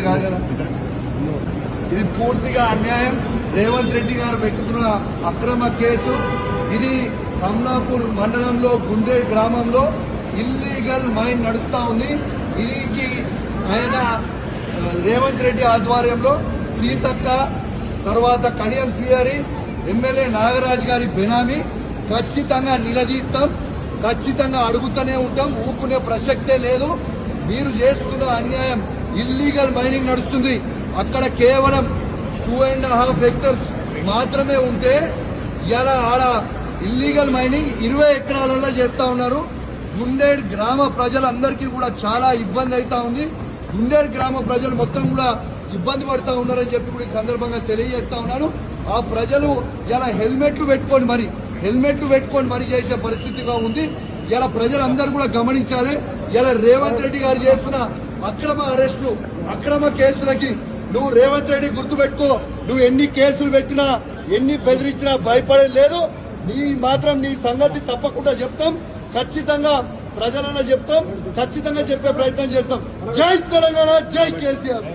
పద్ధతి కాదు కదా. ఇది పూర్తిగా అన్యాయం. రేవంత్ రెడ్డి గారు పెట్టుతున్న అక్రమ కేసు ఇది. కమలాపూర్ మండలంలో గుండేడ్ గ్రామంలో ఇల్లీగల్ మైన్ నడుస్తా ఉంది. దీనికి ఆయన రేవంత్ రెడ్డి ఆధ్వర్యంలో సీతక్క, తర్వాత కడియం శ్రీహరి, ఎమ్మెల్యే నాగరాజ్ గారి బెనామీ ఖచ్చితంగా నిలదీస్తాం, ఖచ్చితంగా అడుగుతూనే ఉంటాం. ఊరుకునే ప్రసక్తే లేదు. మీరు చేస్తున్న అన్యాయం. ఇల్లీగల్ మైనింగ్ నడుస్తుంది. అక్కడ కేవలం 2.5 హెక్టర్స్ మాత్రమే ఉంటే ఇలా ఆడ ఇల్లీగల్ మైనింగ్ 20 ఎకరాలలో చేస్తా ఉన్నారు. గుండేడ్ గ్రామ ప్రజలందరికీ కూడా చాలా ఇబ్బంది అవుతా ఉంది. గుండేడ్ గ్రామ ప్రజలు మొత్తం కూడా ఇబ్బంది పడతా ఉన్నారని చెప్పి కూడా ఈ సందర్భంగా తెలియజేస్తా ఉన్నాను. ఆ ప్రజలు ఇలా హెల్మెట్లు పెట్టుకొని మరి చేసే పరిస్థితిగా ఉంది. ఇలా ప్రజలందరూ కూడా గమనించాలి. ఇలా రేవంత్ రెడ్డి గారు చేస్తున్న అక్రమ అరెస్టులు, అక్రమ కేసులకి నువ్వు రేవంత్ రెడ్డి గుర్తుపెట్టుకో. నువ్వు ఎన్ని కేసులు పెట్టినా, ఎన్ని బెదిరించినా భయపడేది లేదు. నీ సంగతి తప్పకుండా చెప్తాం. ఖచ్చితంగా ప్రజలలో చెప్తాం. ఖచ్చితంగా చెప్పే ప్రయత్నం చేస్తాం. జై తెలంగాణ, జై కేసీఆర్.